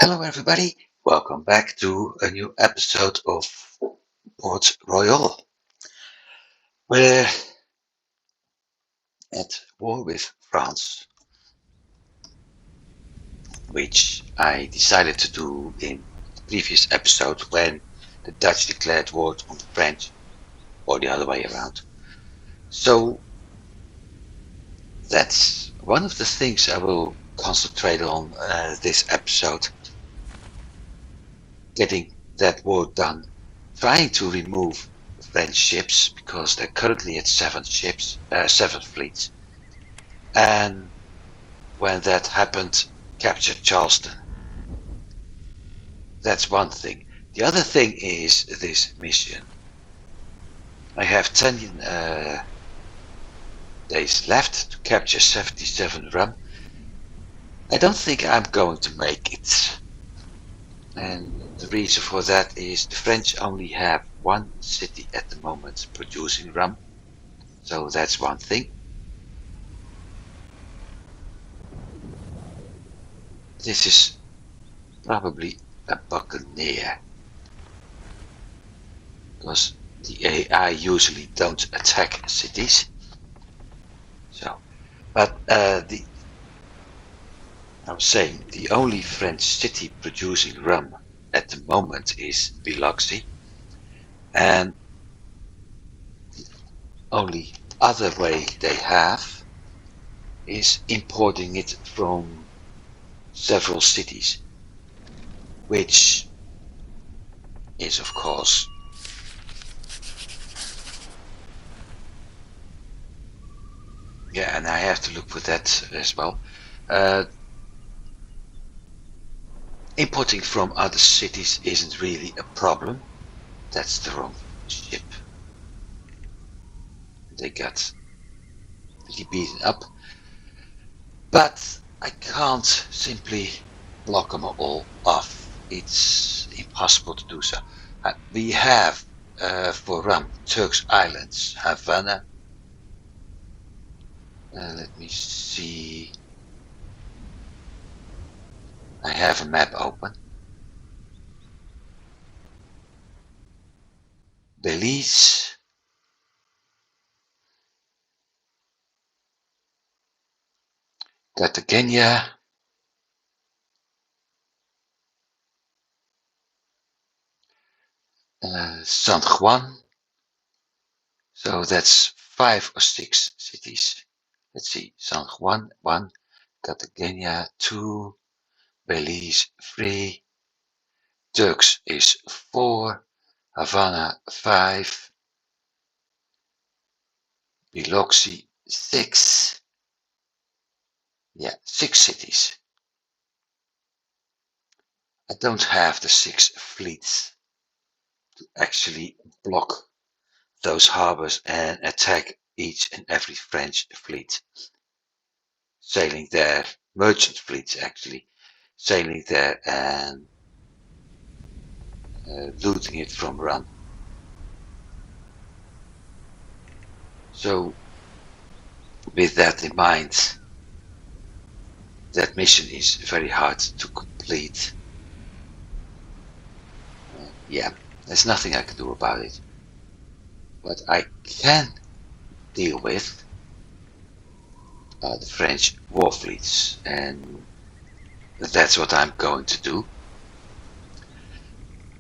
Hello, everybody. Welcome back to a new episode of Port Royale. We're at war with France, which I decided to do in the previous episode when the Dutch declared war on the French, or the other way around. So that's one of the things I will concentrate on this episode. Getting that war done, trying to remove French ships because they're currently at seven fleets. And when that happened, captured Charleston. That's one thing. The other thing is this mission. I have 10 days left to capture 77 rum. I don't think I'm going to make it. And the reason for that is the French only have one city at the moment producing rum. So that's one thing. This is probably a buccaneer, because the AI usually don't attack cities. So, but I'm saying the only French city producing rum at the moment is Biloxi, and the only other way they have is importing it from several cities, which is of course and I have to look for that as well. Importing from other cities isn't really a problem. That's the wrong ship. They got really beaten up. But I can't simply block them all off. It's impossible to do so. We have, for rum, Turks Islands, Havana. Let me see. I have a map open. Belize. Cartagena. San Juan. So that's 5 or 6 cities. Let's see. San Juan 1, Cartagena 2, Belize 3, Turks is 4, Havana 5, Biloxi 6. Yeah, 6 cities. I don't have the 6 fleets to actually block those harbors and attack each and every French fleet sailing there, merchant fleets actually sailing there and looting it from rum. So with that in mind, that mission is very hard to complete. There's nothing I can do about it. What I can deal with are the French war fleets, and that's what I'm going to do.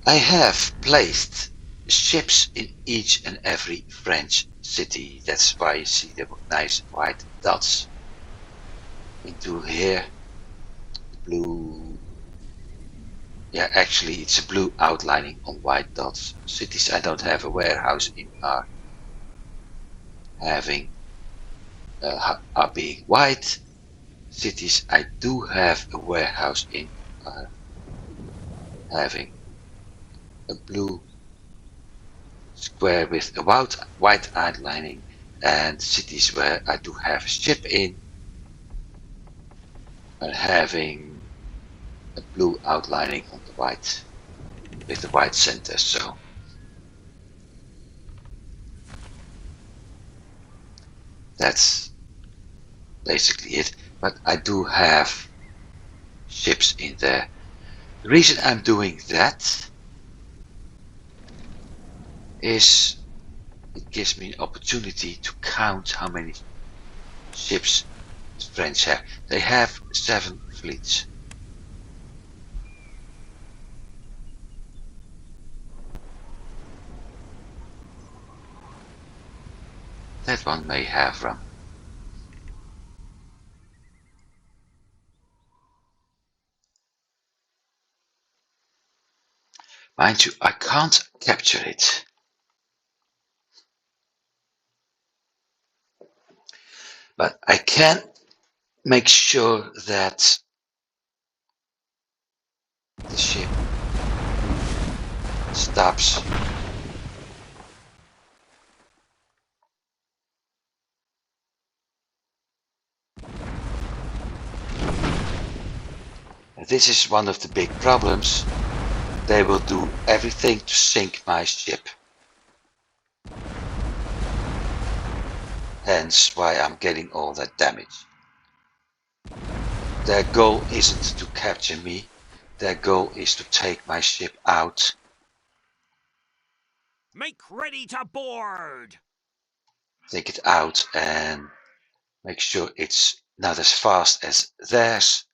I have placed ships in each and every French city. That's why you see the nice white dots into here. Blue. Yeah, actually it's a blue outlining on white dots. Cities I don't have a warehouse in are having are being white. Cities I do have a warehouse in are having a blue square with a white outlining, and cities where I do have a ship in are having a blue outlining on the white with the white center. So that's basically it. But I do have ships in there. The reason I'm doing that is it gives me an opportunity to count how many ships the French have. They have 7 fleets. That one may have rum. Mind you, I can't capture it. But I can make sure that the ship stops. And this is one of the big problems. They will do everything to sink my ship. Hence why I'm getting all that damage. Their goal isn't to capture me. Their goal is to take my ship out. Make ready to board! Take it out and make sure it's not as fast as theirs.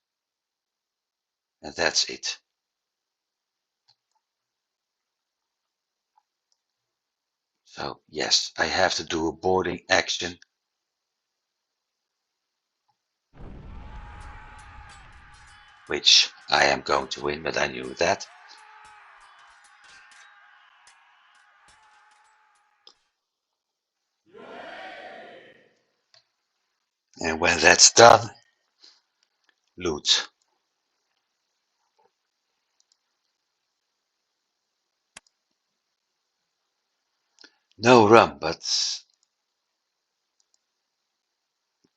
And that's it. So yes, I have to do a boarding action. Which I am going to win, but I knew that. And when that's done, loot. No rum, but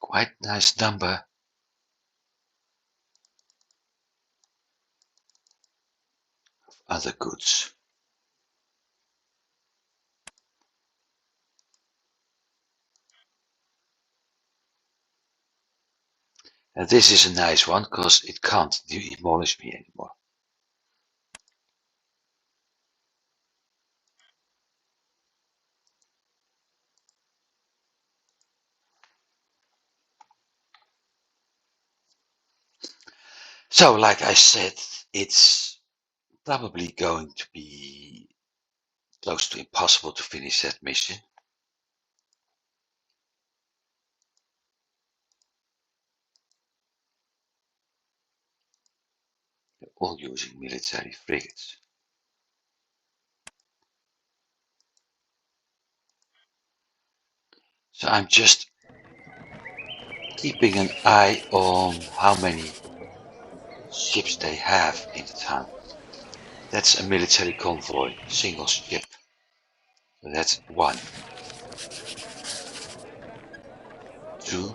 quite nice number of other goods. And this is a nice one, because it can't demolish me anymore. So, like I said, it's probably going to be close to impossible to finish that mission. They're all using military frigates. So I'm just keeping an eye on how many ships they have in the town. That's a military convoy, single ship. So that's 1, 2,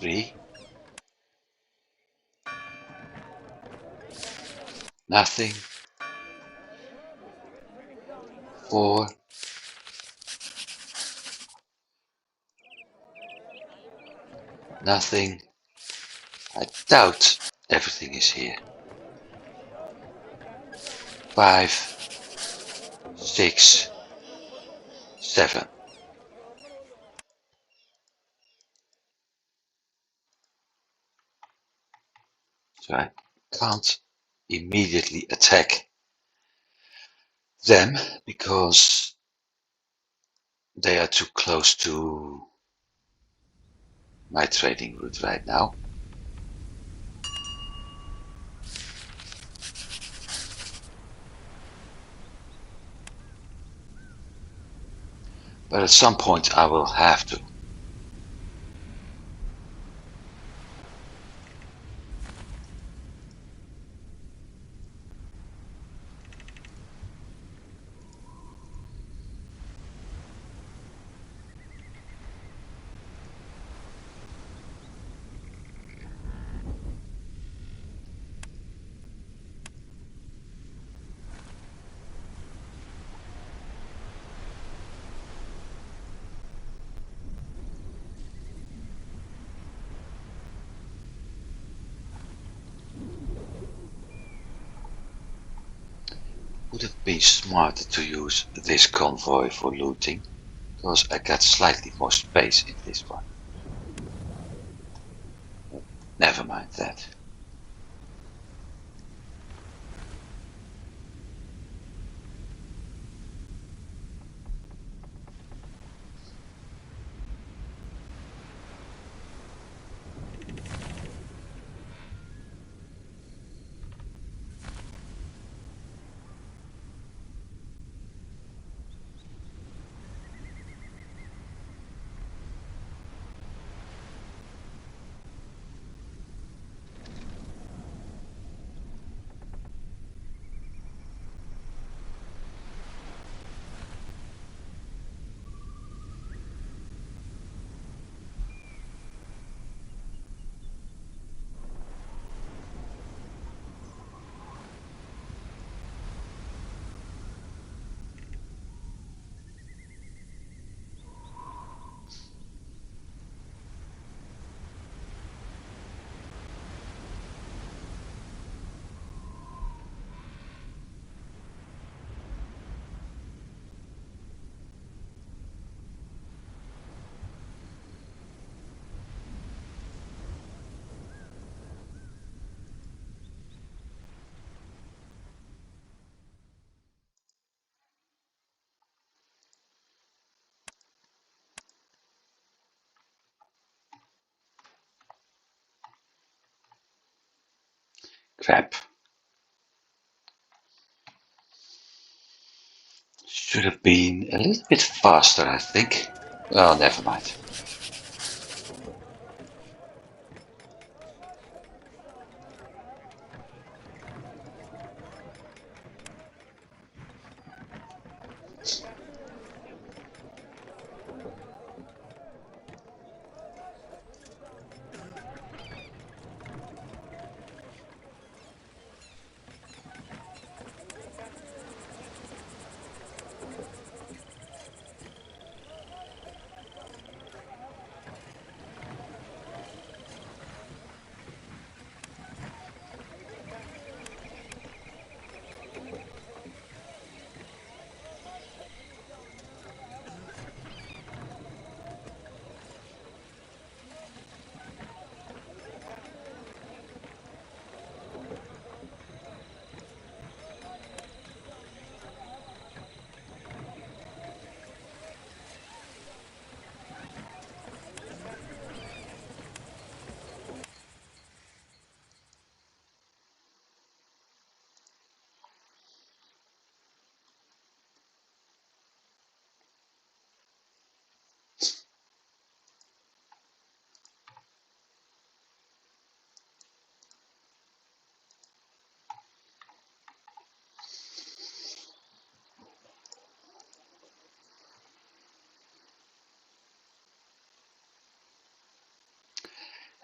3, nothing, 4, nothing. I doubt everything is here. 5, 6, 7. So I can't immediately attack them because they are too close to my trading route right now. But at some point I will have to. Would have been smarter to use this convoy for looting, because I got slightly more space in this one. Never mind that. Crap. Should have been a little bit faster, I think. Well, never mind.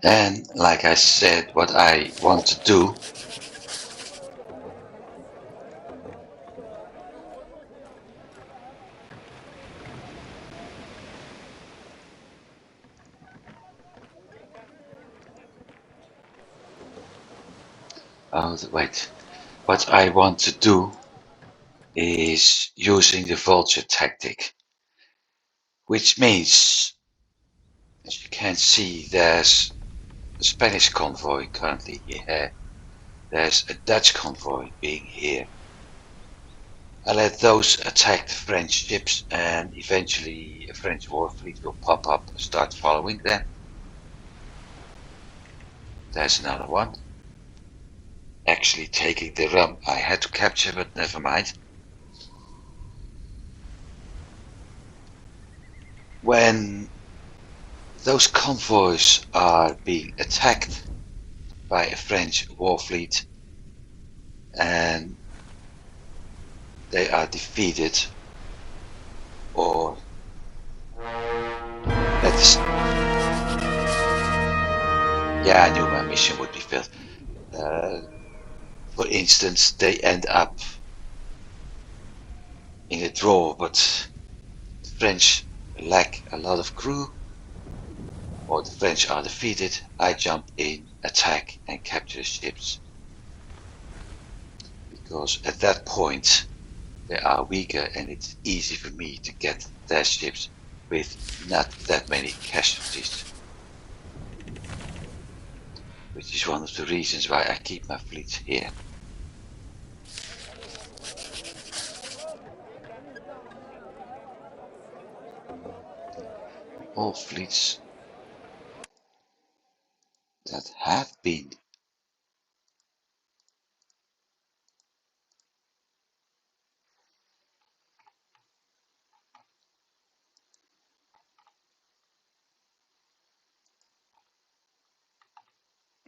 And like I said, what I want to do wait. What I want to do is using the vulture tactic, which means, as you can see, there's a Spanish convoy currently here. There's a Dutch convoy being here. I let those attack the French ships, and eventually a French war fleet will pop up and start following them. There's another one. Actually taking the rum I had to capture, but never mind. When those convoys are being attacked by a French war fleet and they are defeated, or that's, yeah, I knew my mission would be failed. For instance, they end up in a draw, but the French lack a lot of crew, or the French are defeated. I jump in, attack, and capture the ships. Because at that point, they are weaker and it's easy for me to get their ships with not that many casualties. Which is one of the reasons why I keep my fleets here. All fleets that have been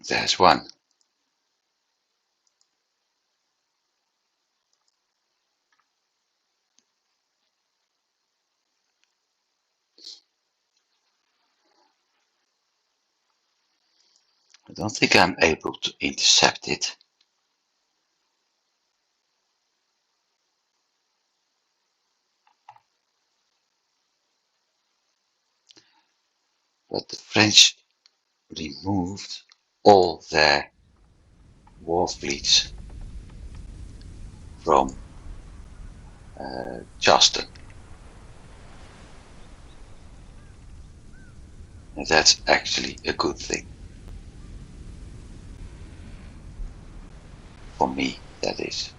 there's one. I don't think I'm able to intercept it. But the French removed all their war fleets from Charleston. And that's actually a good thing. For me, that is.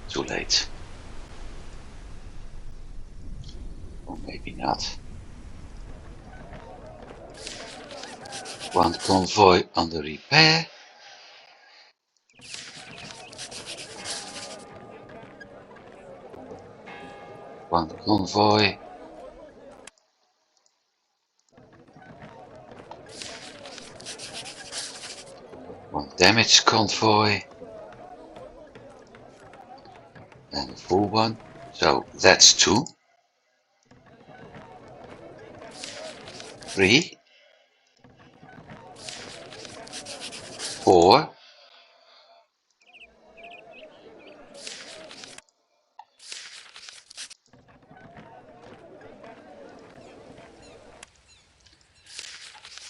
Too late. Or maybe not. One convoy under repair. One convoy. One damaged convoy. And a full one. So that's 2. 3. 4.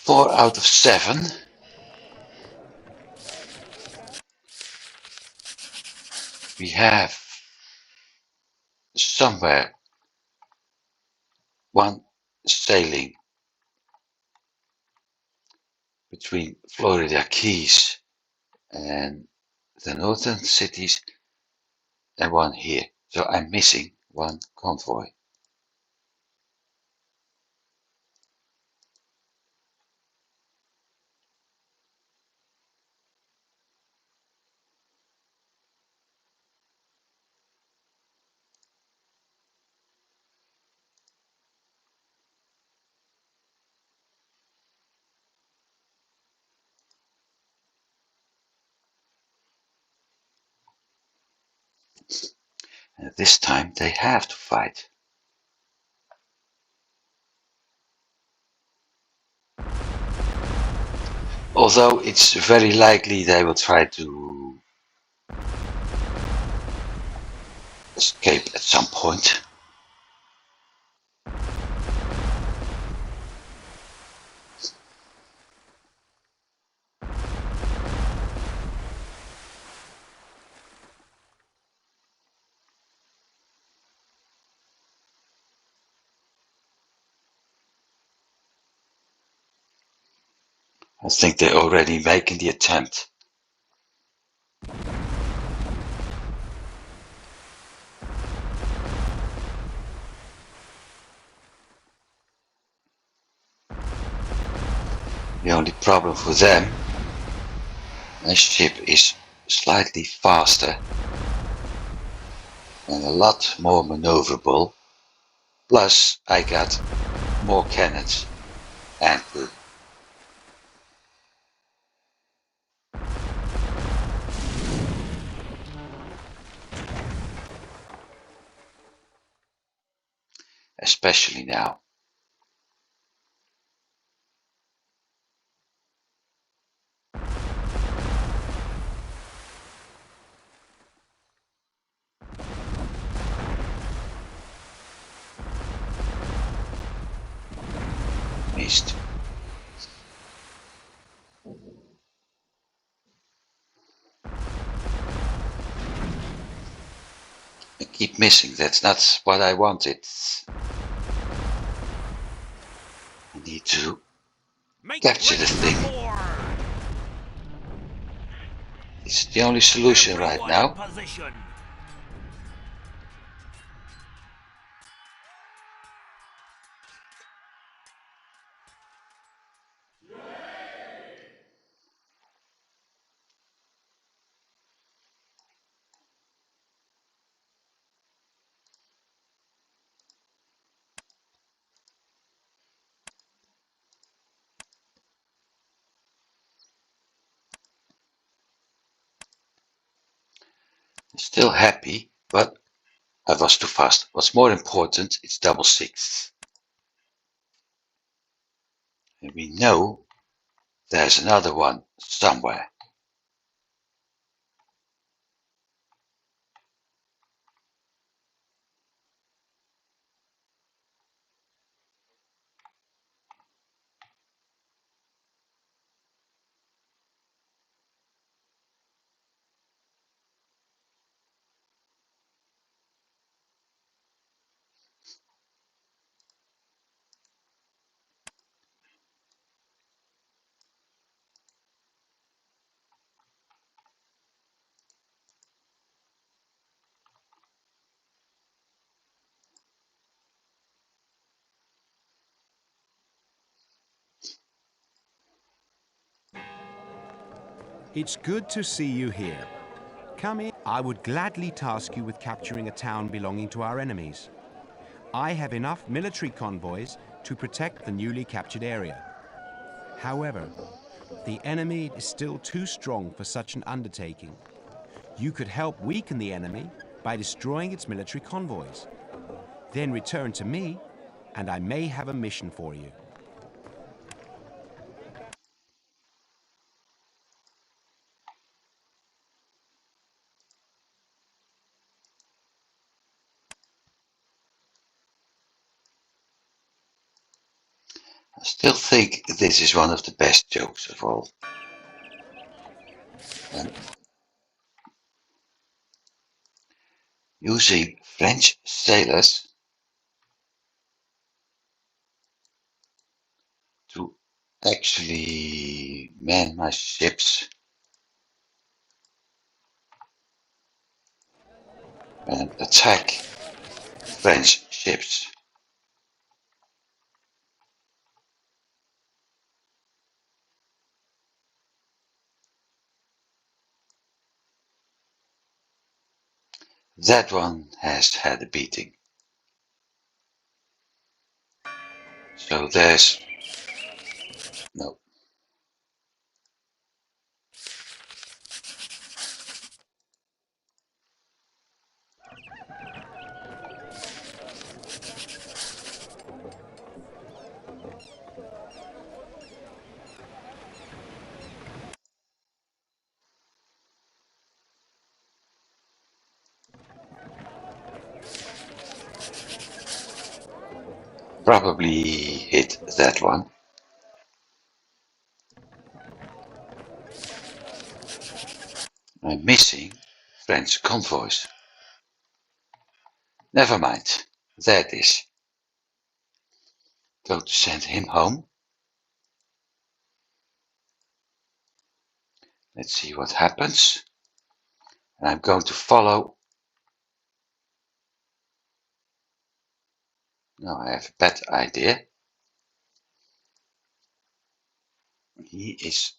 4 out of 7. We have somewhere one sailing between Florida Keys and the northern cities and one here. So I'm missing one convoy. And this time they have to fight. Although it's very likely they will try to escape at some point. I think they're already making the attempt. The only problem for them, my ship is slightly faster and a lot more maneuverable. Plus, I got more cannons and crew. Especially now. east. I keep missing. That's not what I wanted. I need to Make capture the ready thing. to board. It's the only solution right Everyone in now. position. Still happy, but I was too fast. What's more important, it's double six. And we know there's another one somewhere. It's good to see you here. Come in. I would gladly task you with capturing a town belonging to our enemies. I have enough military convoys to protect the newly captured area. However, the enemy is still too strong for such an undertaking. You could help weaken the enemy by destroying its military convoys. Then return to me, and I may have a mission for you. I still think this is one of the best jokes of all. And using French sailors to actually man my ships and attack French ships. That one has had a beating. So there's no. Probably hit that one. I'm missing French convoys. Never mind. That is. Going to send him home. Let's see what happens. And I'm going to follow. No, I have a bad idea. He is.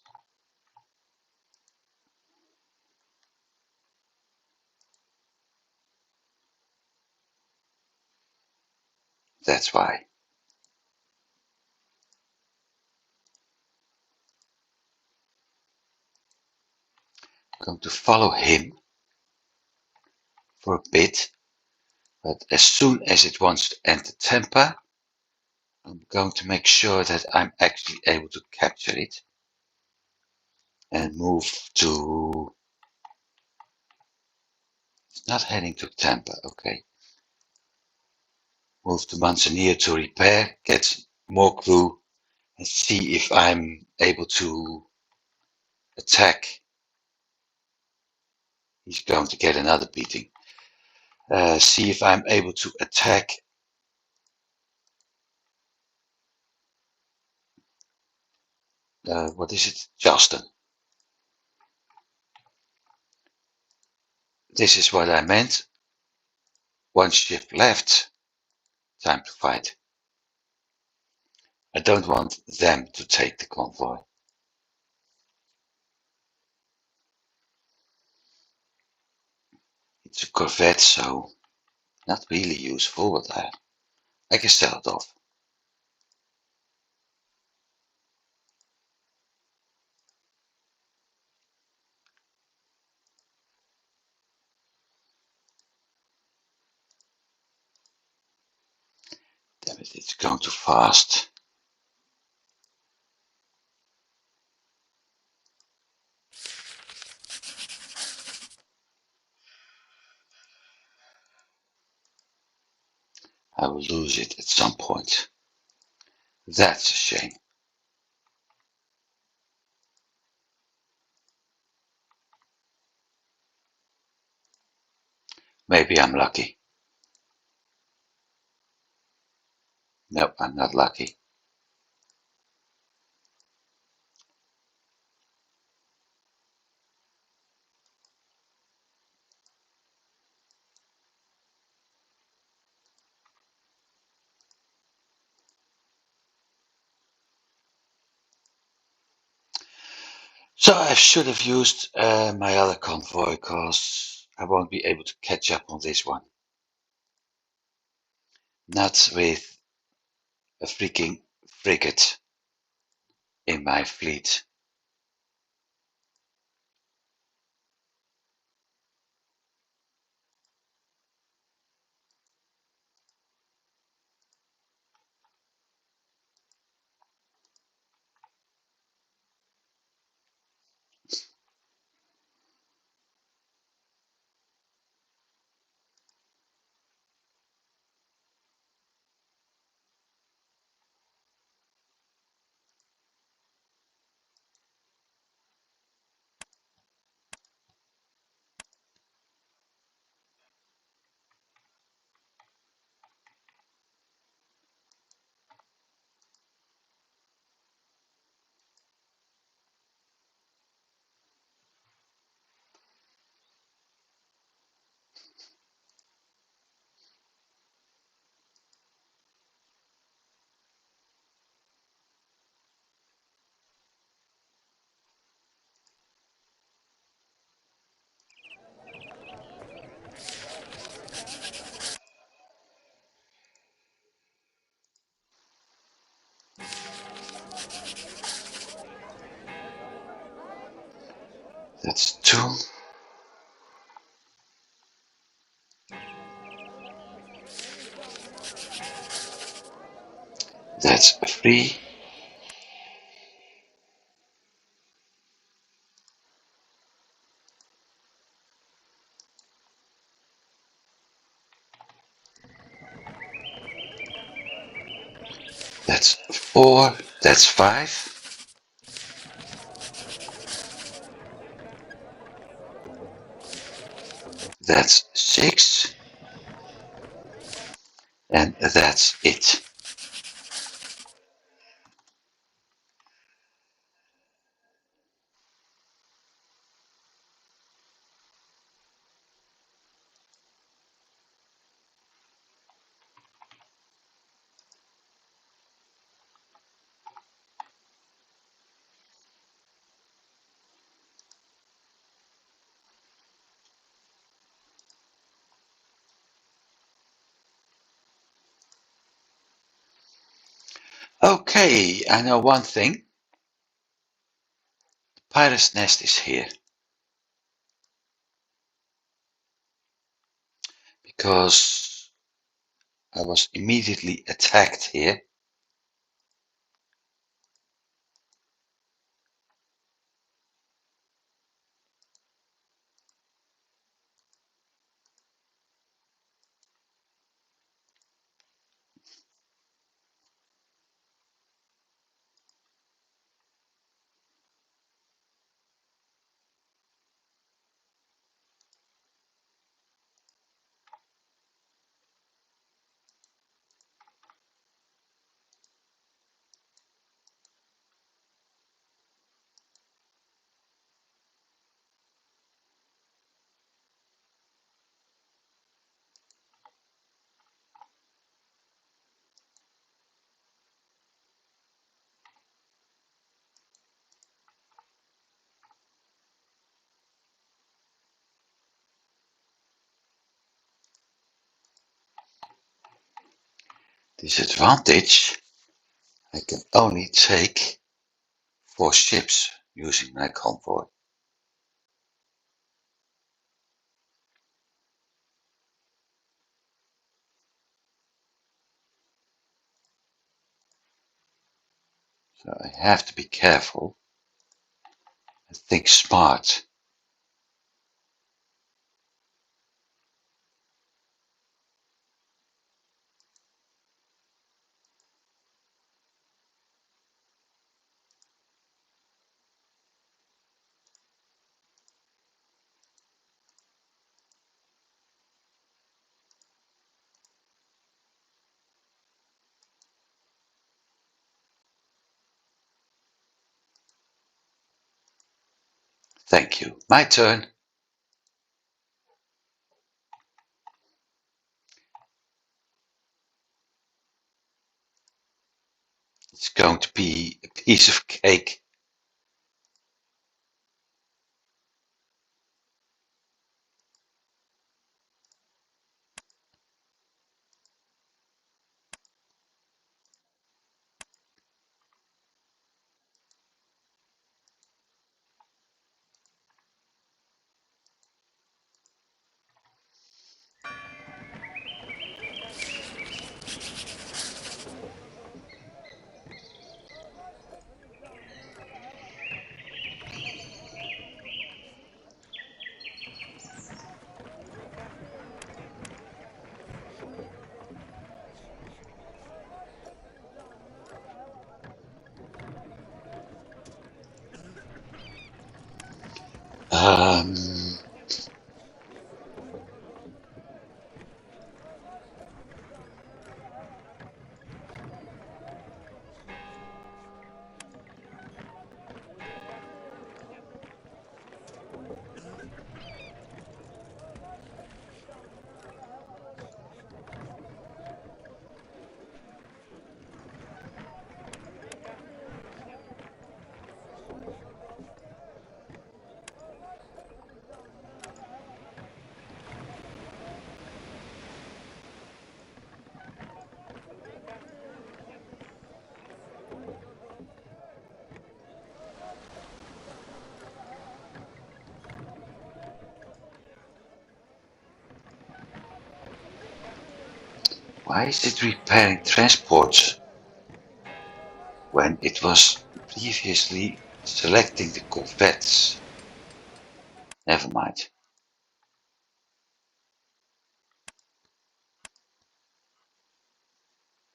That's why. I'm going to follow him for a bit. But as soon as it wants to enter Tampa, I'm going to make sure that I'm actually able to capture it and move to. It's not heading to Tampa, okay. Move to Manzanillo to repair, get more crew, and see if I'm able to attack. He's going to get another beating. See if I'm able to attack what is it? Charleston. This is what I meant. One ship left. Time to fight. I don't want them to take the convoy. It's a corvette, so not really useful, but I can sell it off. Damn it, it's going too fast. I will lose it at some point. That's a shame. Maybe I'm lucky. No, I'm not lucky. So I should have used my other convoy because I won't be able to catch up on this one. Not with a freaking frigate in my fleet. That's 2. That's 3. That's 4. That's 5. That's 6. And that's it. Okay, I know one thing. The pirate's nest is here. Because I was immediately attacked here. Disadvantage, I can only take 4 ships using my convoy. So I have to be careful and think smart. Thank you. My turn. It's going to be a piece of cake. Um, why is it repairing transports when it was previously selecting the corvettes? Never mind.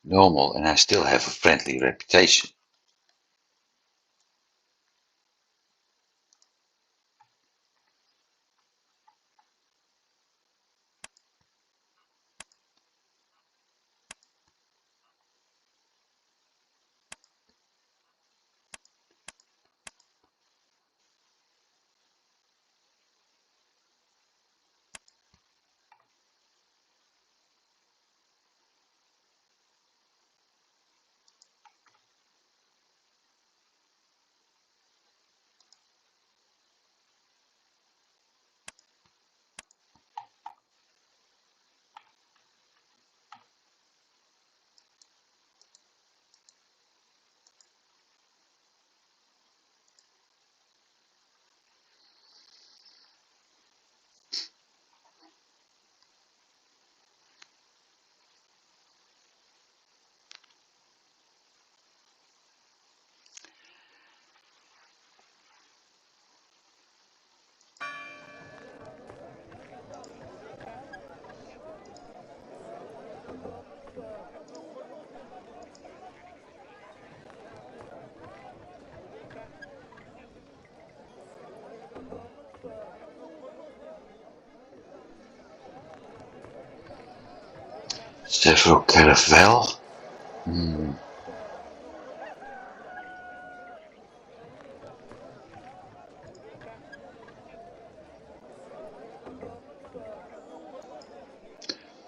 Normal, and I still have a friendly reputation. Several caravel.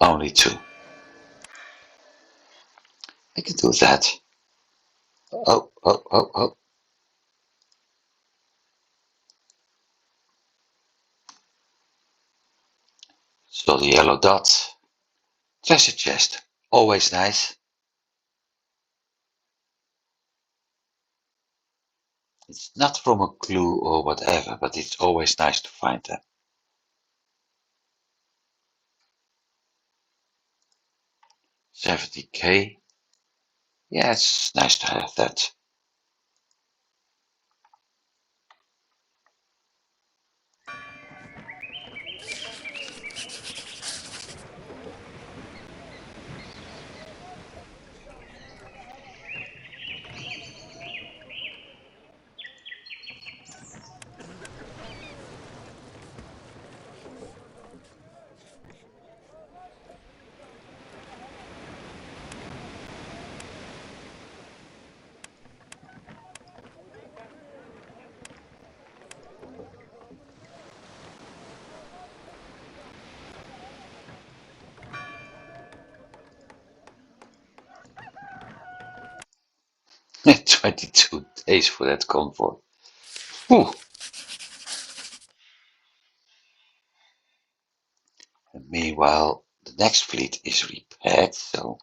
Only 2. I can do that. Oh, oh, oh, oh. So the yellow dot. Treasure chest. Always nice. It's not from a clue or whatever, but it's always nice to find them. $70K. Yeah, it's nice to have that. $22 for that convoy. Whew. And meanwhile, the next fleet is repaired, so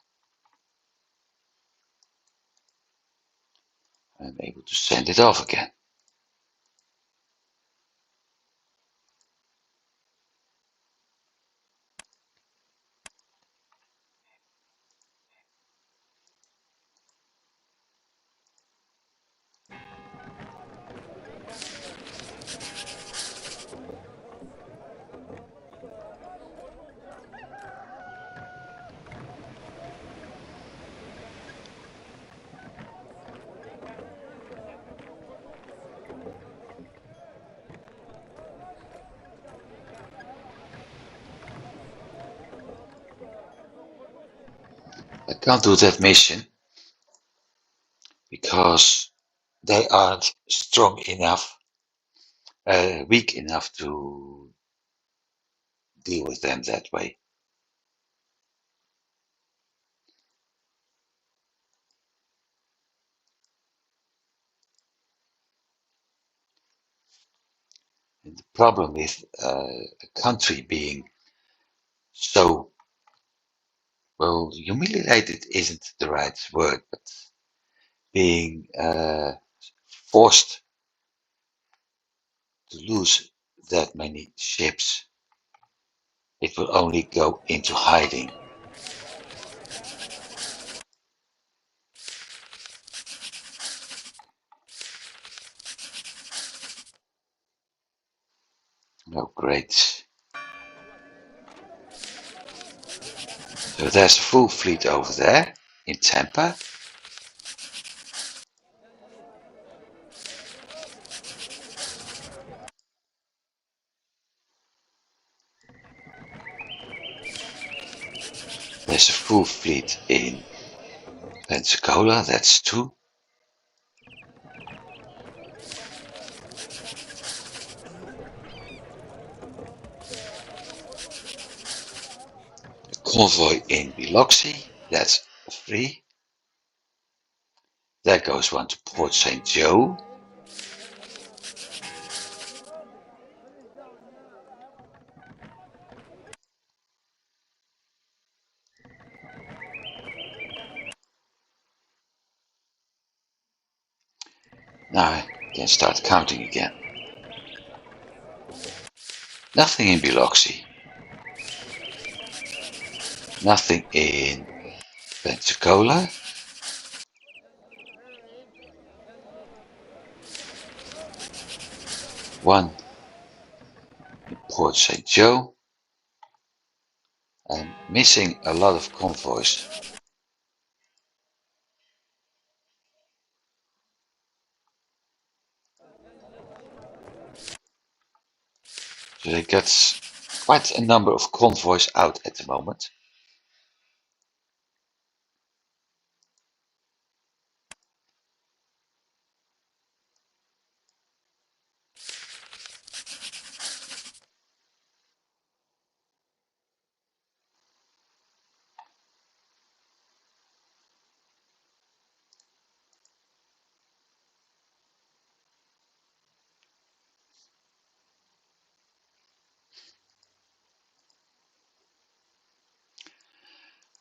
I'm able to send it off again. I can't do that mission because they aren't strong enough, weak enough to deal with them that way. And the problem with a country being so, well, humiliated isn't the right word, but being forced to lose that many ships, it will only go into hiding. Oh, great. So there's a full fleet over there in Tampa. There's a full fleet in Pensacola, that's two. A convoy in Biloxi, that's three. There goes one to Port St. Joe. Now I can start counting again. Nothing in Biloxi. Nothing in Pensacola. One in Port St. Joe. I'm missing a lot of convoys. So they got quite a number of convoys out at the moment.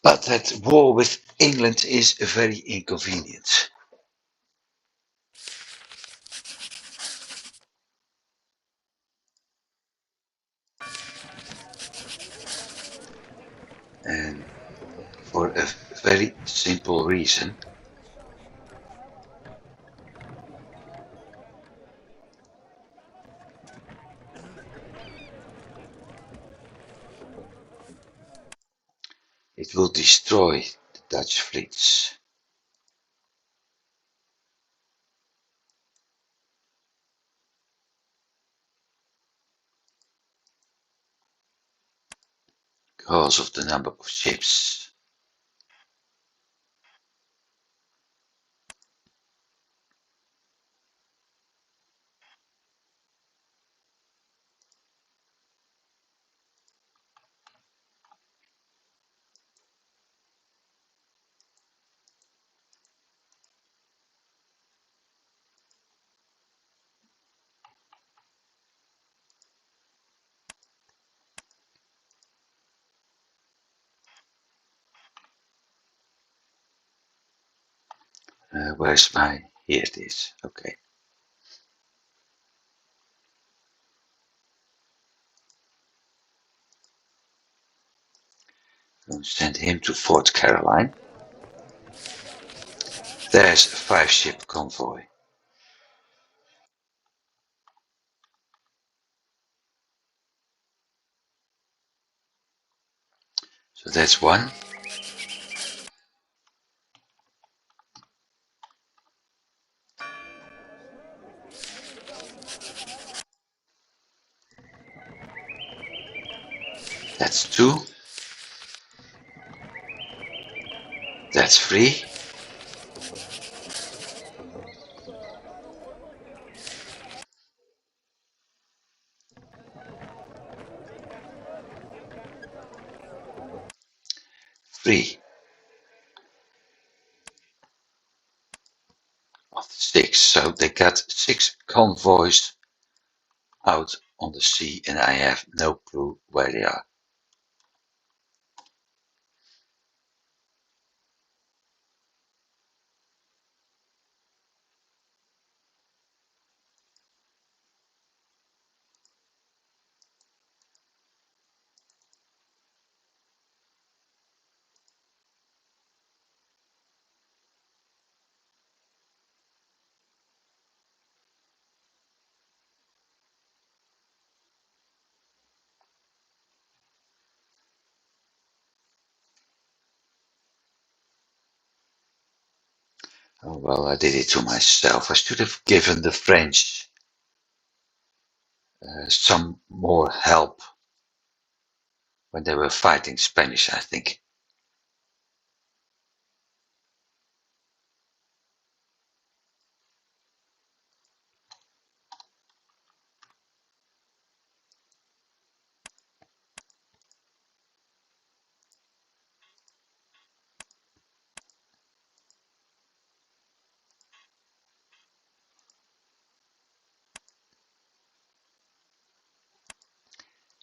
But that war with England is very inconvenient. And for a very simple reason. It will destroy the Dutch fleets. Because of the number of ships. Where's my, here it is, okay. I'll send him to Fort Caroline. There's a 5-ship convoy. So that's one. That's two. That's three. Three of the 6. So they got 6 convoys out on the sea and I have no clue where they are. Oh well, I did it to myself. I should have given the French some more help when they were fighting Spanish, I think.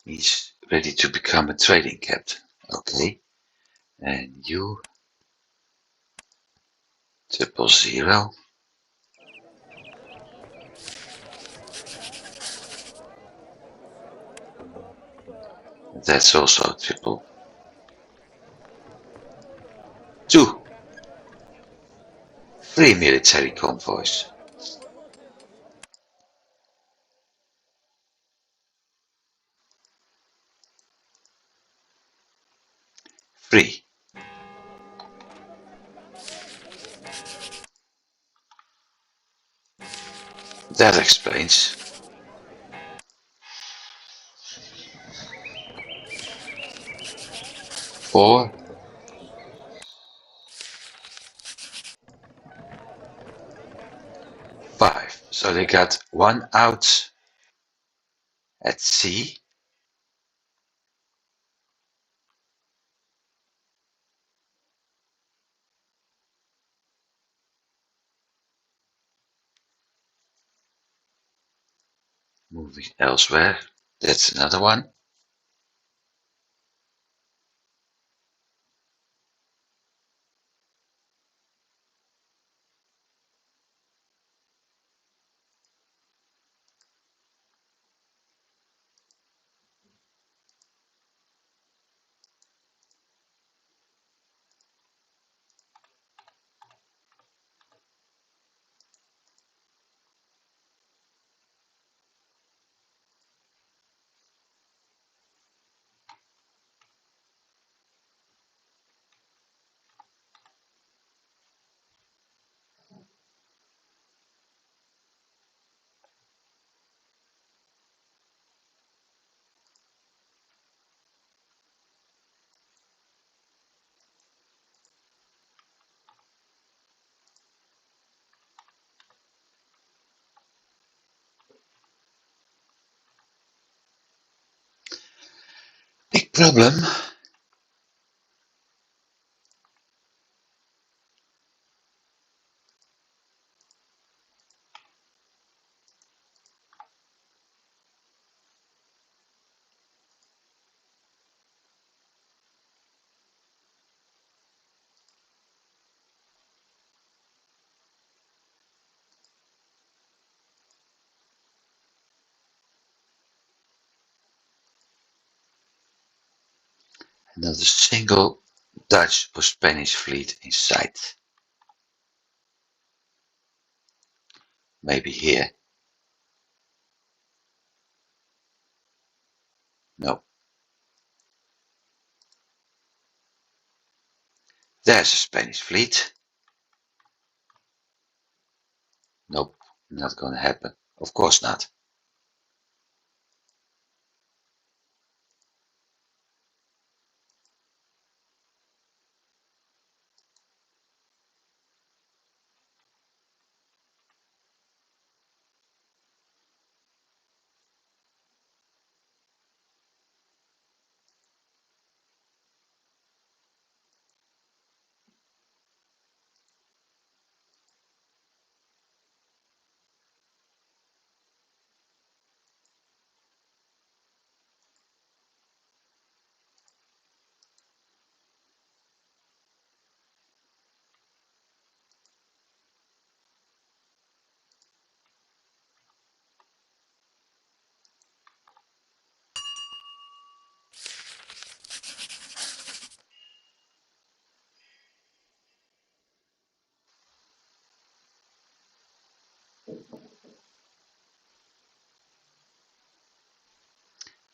He's ready to become a trading captain. Okay. And you, 000. That's also triple. 2. 3 military convoys. 3. That explains. 4. 5. So they got 1 out at sea. Moving elsewhere. That's another one. problem. Not a single Dutch or Spanish fleet in sight. Maybe here. No. There's a Spanish fleet. Nope, not gonna happen. Of course not.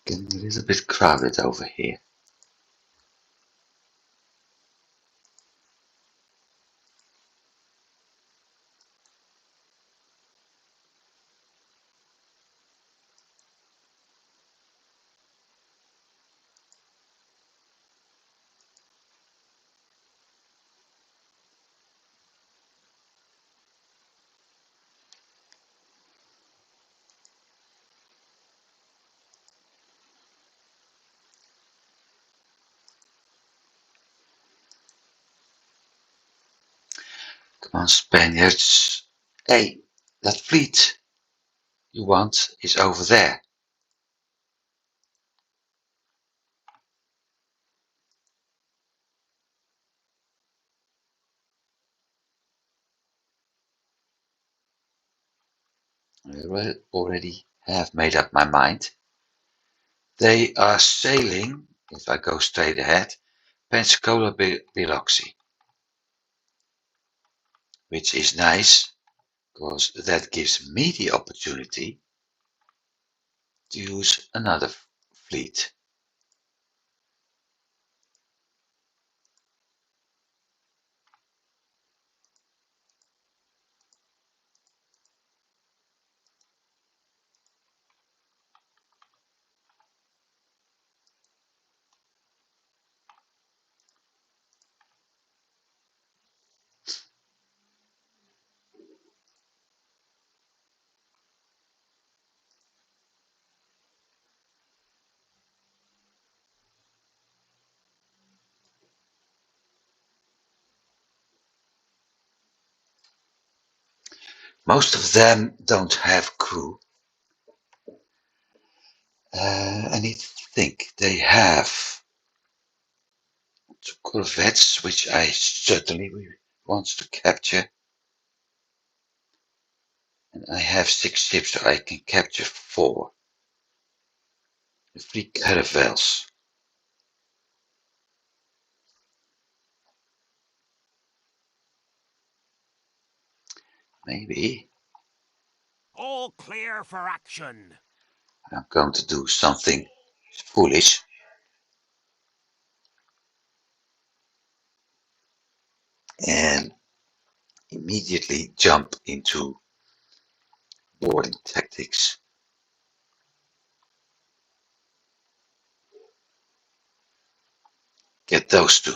Getting a little bit crowded over here. Come on, Spaniards. Hey, that fleet you want is over there. I already have made up my mind. They are sailing, if I go straight ahead, Pensacola Biloxi, which is nice because that gives me the opportunity to use another fleet. Most of them don't have crew. I need to think. They have two corvettes, which I certainly want to capture. And I have 6 ships, so I can capture 4. 3 caravels. Maybe All clear for action. I'm going to do something foolish. And immediately jump into boarding tactics. Get those 2.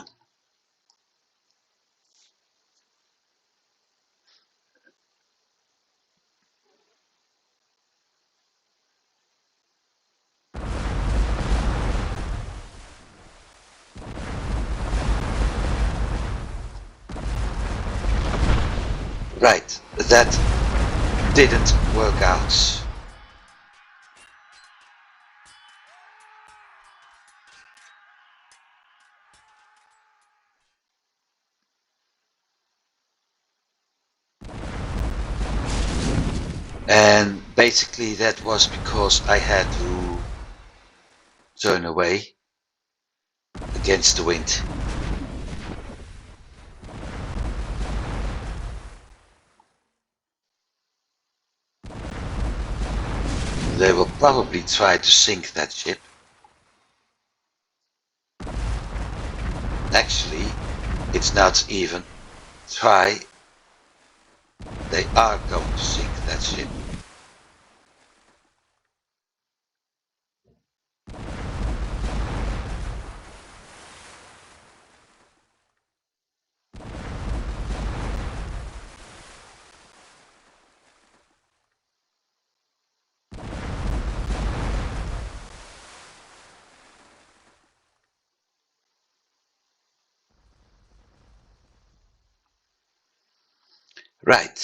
Right, that didn't work out. And basically that was because I had to turn away against the wind. They will probably try to sink that ship. Actually, it's not even try. They are going to sink that ship. Right.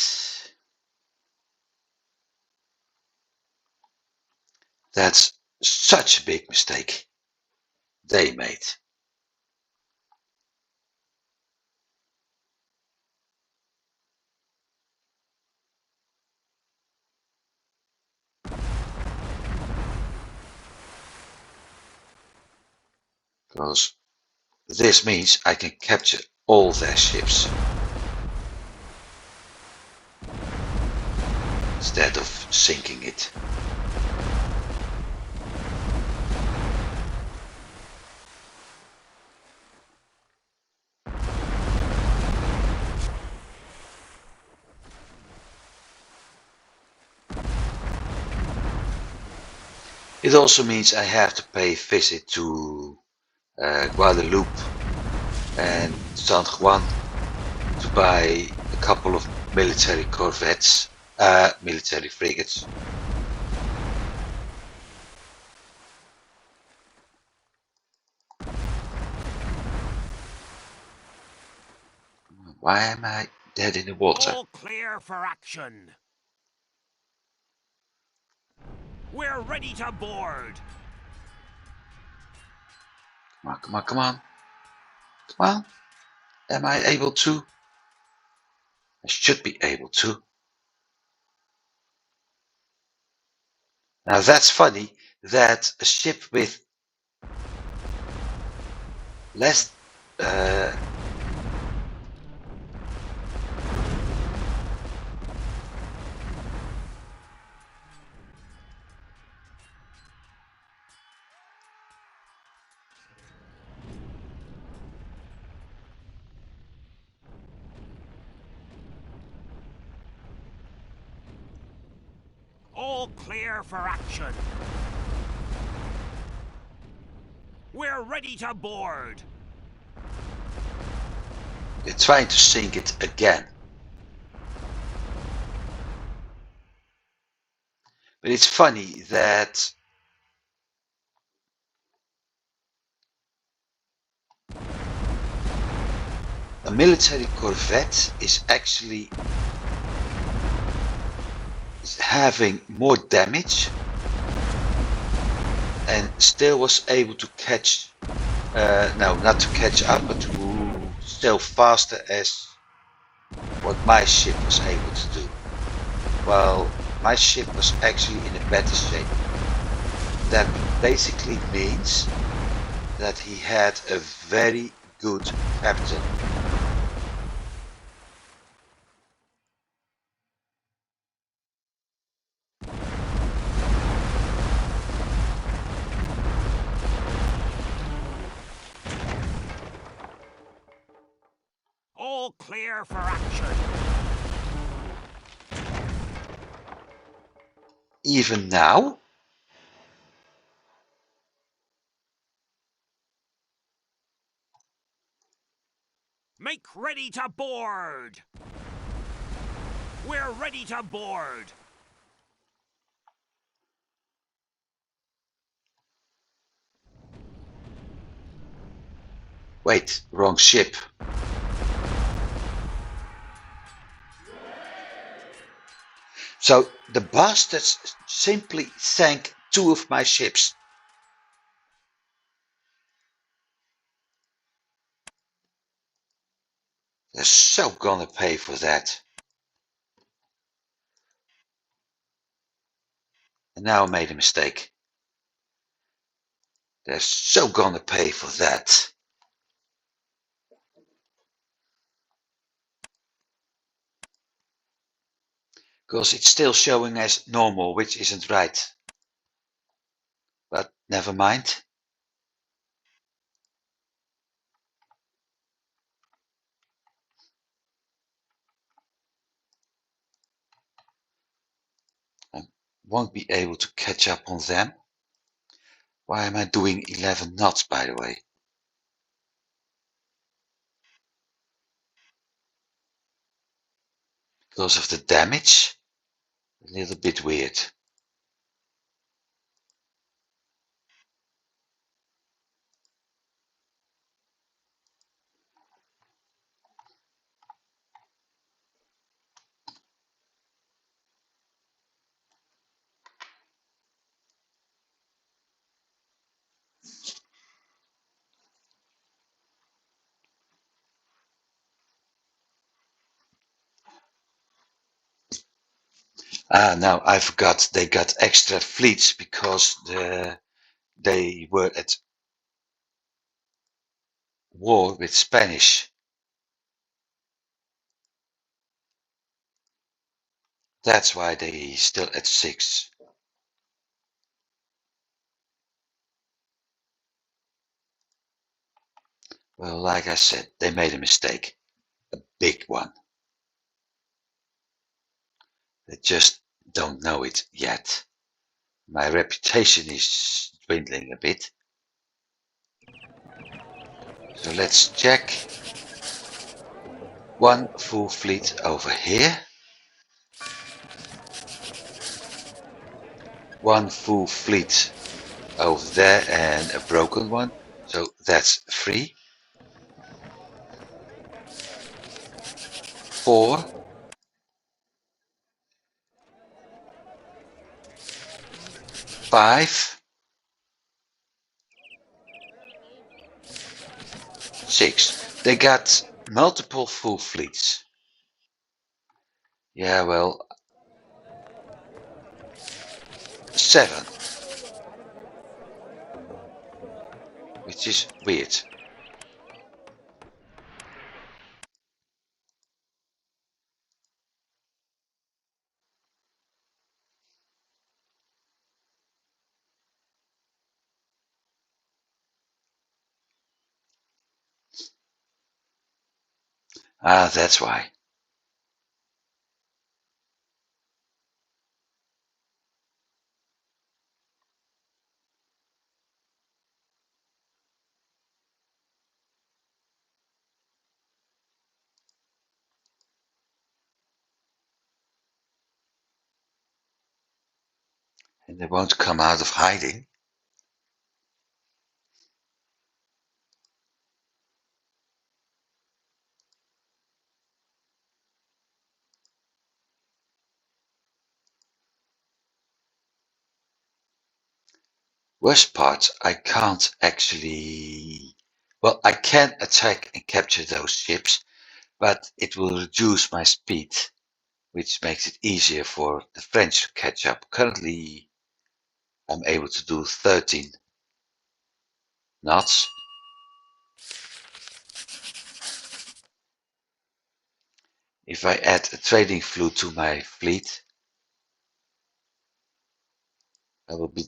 That's such a big mistake they made. Because this means I can capture all their ships instead of sinking it. It also means I have to pay a visit to Guadeloupe and San Juan to buy a couple of military corvettes, military frigates. Why am I dead in the water? All clear for action. We're ready to board. Come on, come on, come on. Come on. Am I able to? I should be able to. Now that's funny that a ship with less All clear for action. We're ready to board. they're trying to sink it again. But it's funny that a military corvette is actually having more damage and still was able to catch, no, not to catch up, but to sail faster as what my ship was able to do. Well, my ship was actually in a better shape. That basically means that he had a very good captain. All clear for action. Even now, Make ready to board. We're ready to board. wait, wrong ship. So the bastards simply sank 2 of my ships. They're so gonna pay for that. And now I made a mistake. They're so gonna pay for that. Because it's still showing as normal, which isn't right. But never mind. I won't be able to catch up on them. Why am I doing 11 knots, by the way? Because of the damage? A little bit weird. Now I forgot they got extra fleets because they were at war with Spanish. That's why they still at 6. Well, like I said, they made a mistake. A big one. They just don't know it yet. My reputation is dwindling a bit. So let's check. 1 full fleet over here. 1 full fleet over there and a broken one. So that's 3. 4. 5. 6. They got multiple full fleets. Yeah, well, 7. Which is weird. That's why. And they won't come out of hiding. Worst part, I can't actually... Well, I can attack and capture those ships, but it will reduce my speed, which makes it easier for the French to catch up. Currently, I'm able to do 13 knots. If I add a trading fleet to my fleet, I will be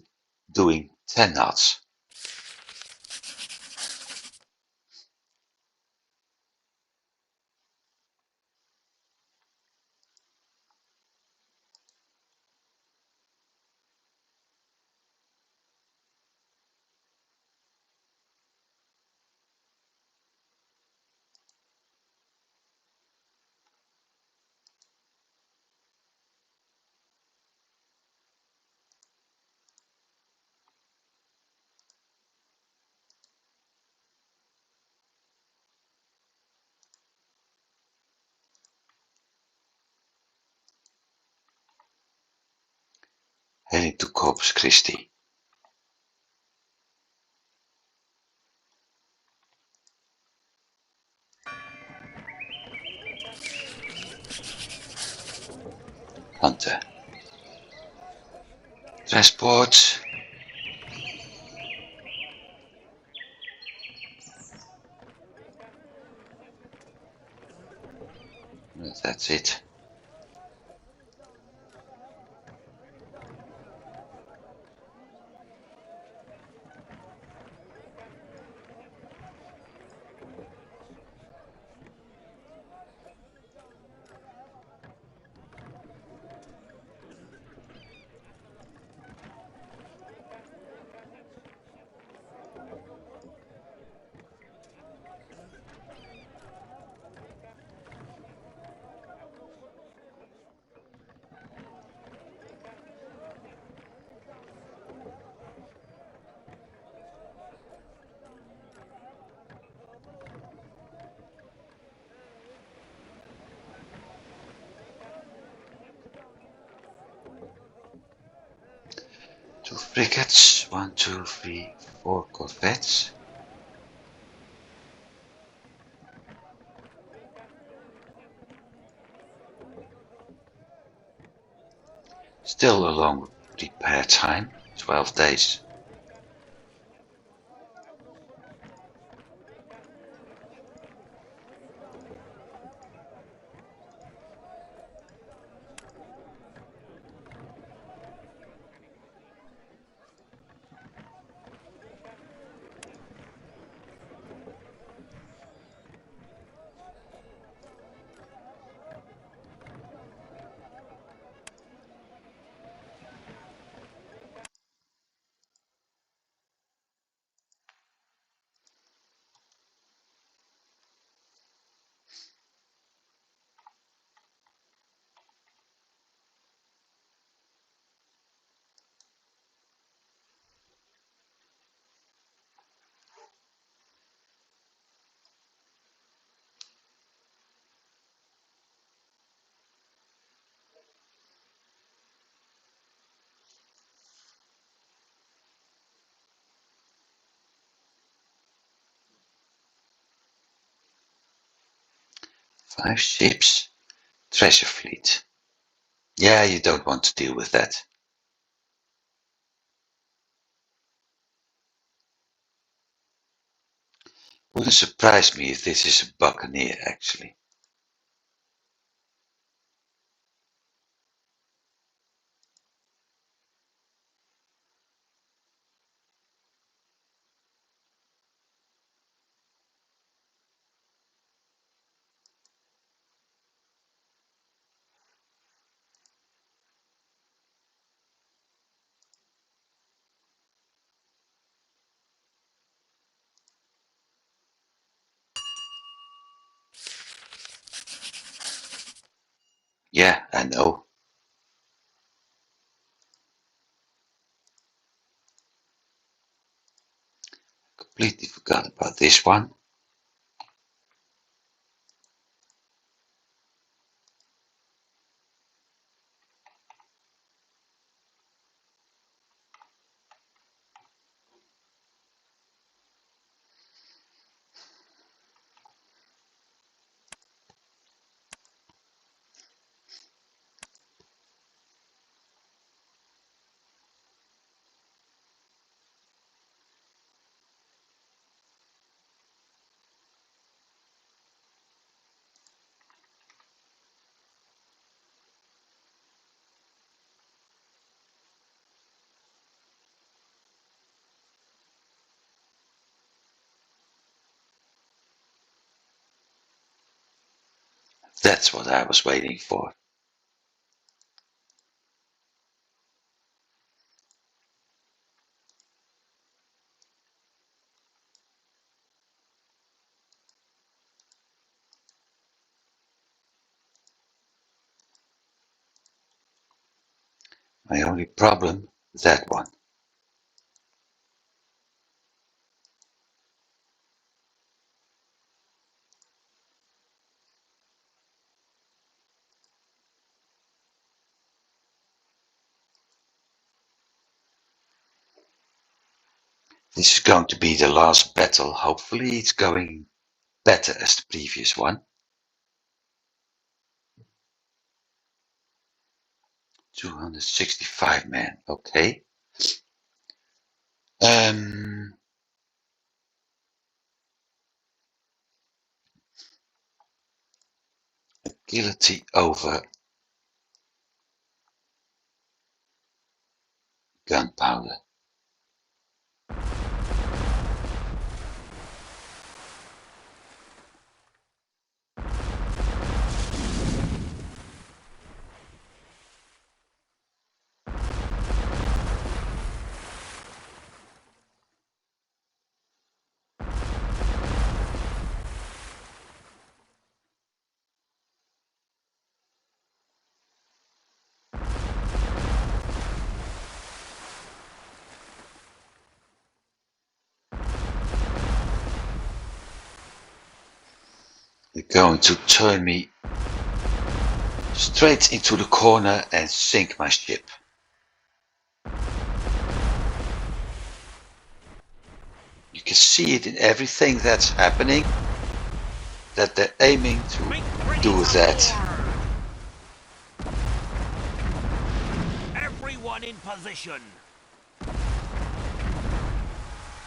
doing 10 knots. into Corpus Christi. Hunter. Transport. That's it. Two frigates, 1, 2, 3, 4 corvettes. Still a long repair time, 12 days. Five ships. Treasure fleet. Yeah, you don't want to deal with that. Wouldn't surprise me if this is a buccaneer, actually. Yeah, I know. Completely forgot about this one. That's what I was waiting for. My only problem, that one. This is going to be the last battle. Hopefully it's going better as the previous one. 265 men, okay. Agility over gunpowder. They're going to turn me straight into the corner and sink my ship. You can see it in everything that's happening, that they're aiming to do that. Everyone in position.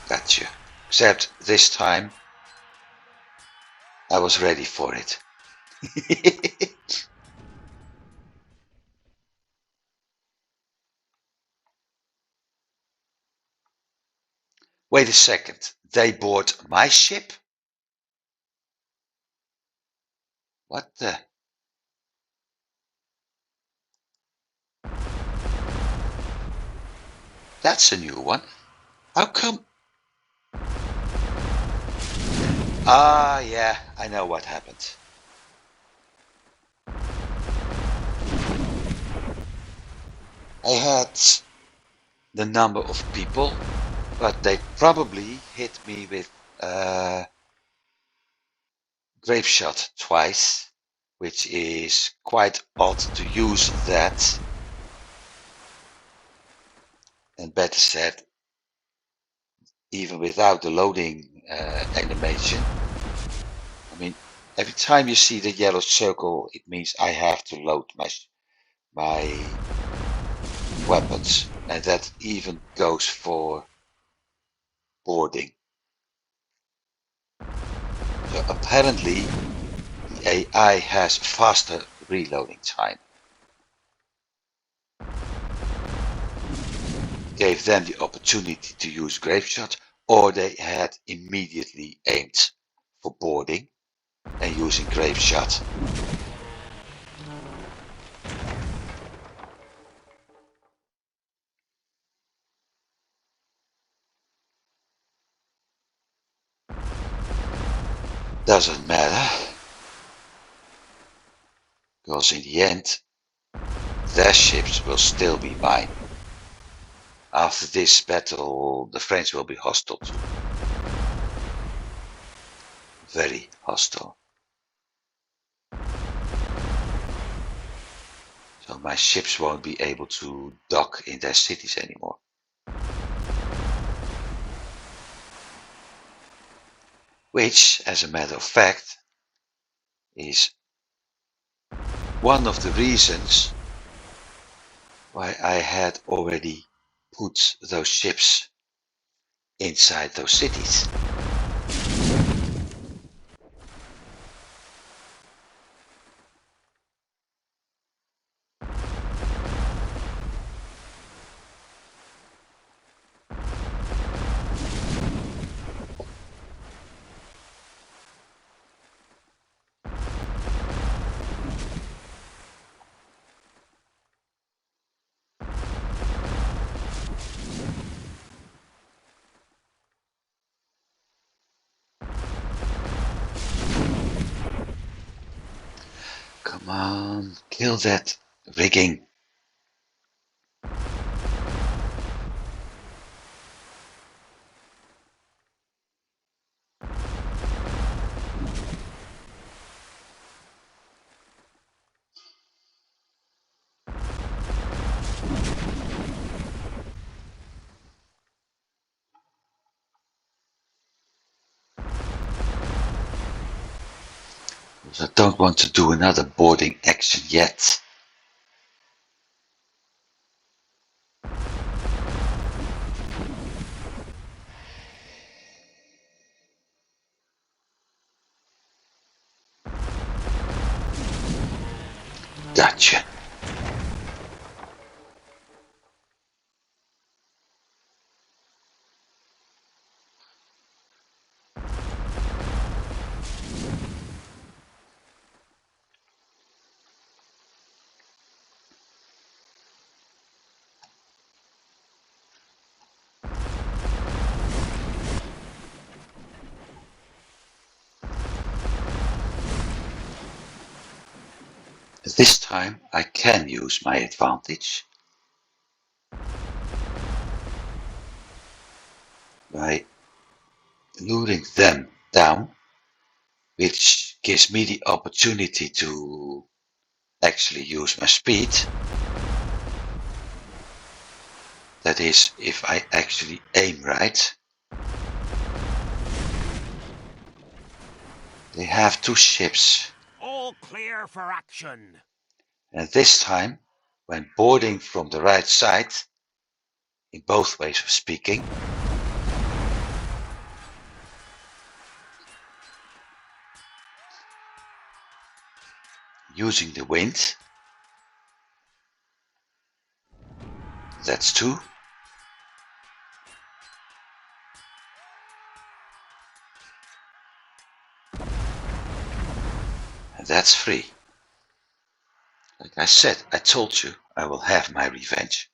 Gotcha. Except this time, I was ready for it. Wait a second. They board my ship? What the? That's a new one. How come? Ah, yeah, I know what happened. I had the number of people, but they probably hit me with grape shot twice, which is quite odd to use that. And better said, even without the loading animation. I mean, every time you see the yellow circle, it means I have to load my weapons, and that even goes for boarding. So apparently, the AI has faster reloading time. Gave them the opportunity to use grape shot, or they had immediately aimed for boarding and using grape shot. Doesn't matter, because in the end, their ships will still be mine. After this battle, the French will be hostile too. Very hostile. So my ships won't be able to dock in their cities anymore. Which, as a matter of fact, is one of the reasons why I had already put those ships inside those cities. Come on, kill that rigging. because I don't want to do another boarding action yet. Gotcha. This time I can use my advantage by luring them down, which gives me the opportunity to actually use my speed. That is, if I actually aim right. They have two ships. All clear for action. And this time, when boarding from the right side, in both ways of speaking, using the wind, that's 2. And that's 3. Like I said, I told you I will have my revenge.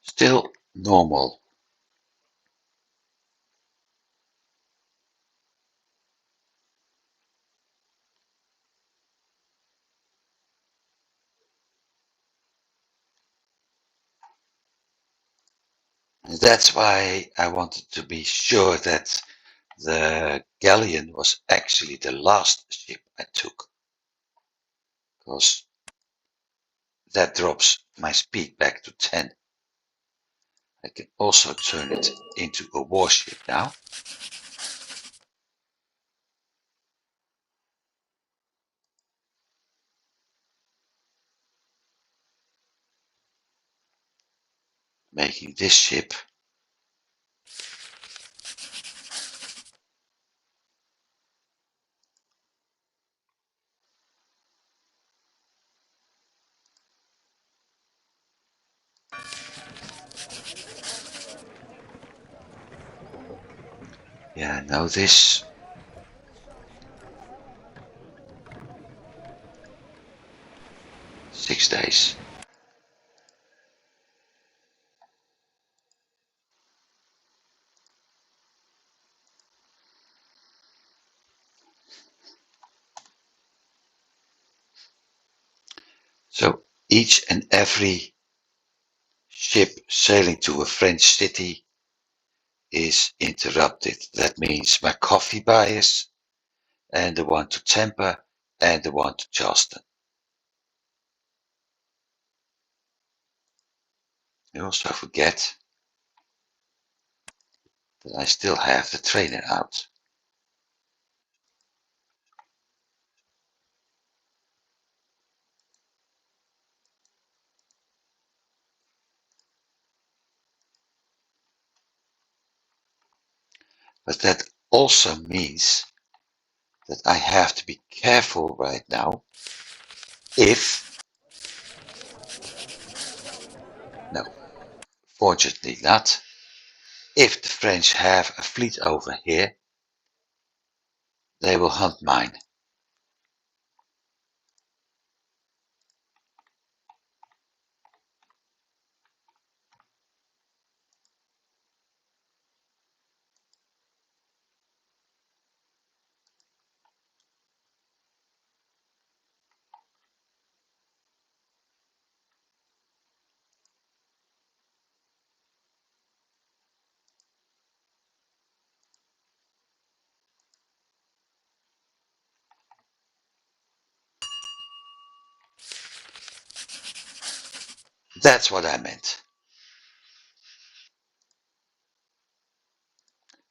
Still normal. And that's why I wanted to be sure that the galleon was actually the last ship I took, because that drops my speed back to 10. I can also turn it into a warship now. Making this ship yeah, now this 6 days. So each and every ship sailing to a French city is interrupted. That means my coffee buyers and the one to Tampa and the one to Charleston. You also forget that I still have the trainer out. But that also means that I have to be careful right now if, no, fortunately not, if the French have a fleet over here, they will hunt mine. That's what I meant.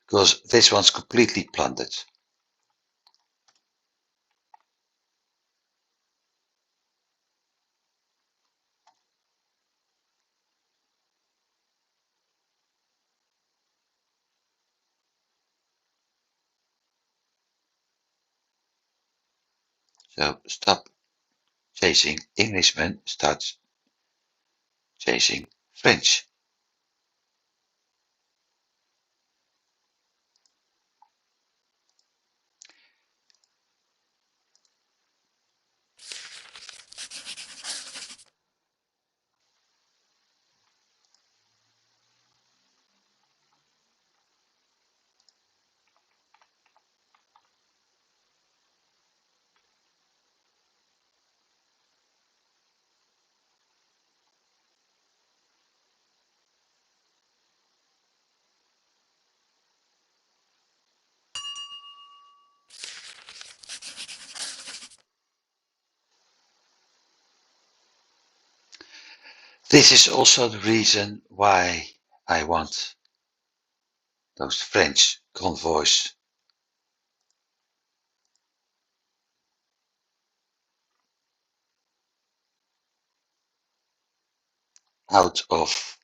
Because this one's completely plundered. So stop chasing Englishmen, start chasing French. This is also the reason why I want those French convoys out of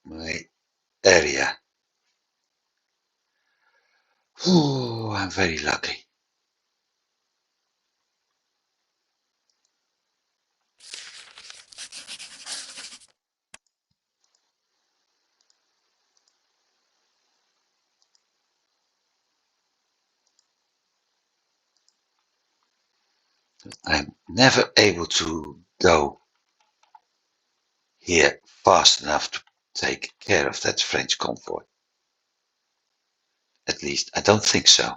my area. Ooh, I'm very lucky. I'm never able to go here fast enough to take care of that French convoy. At least, I don't think so.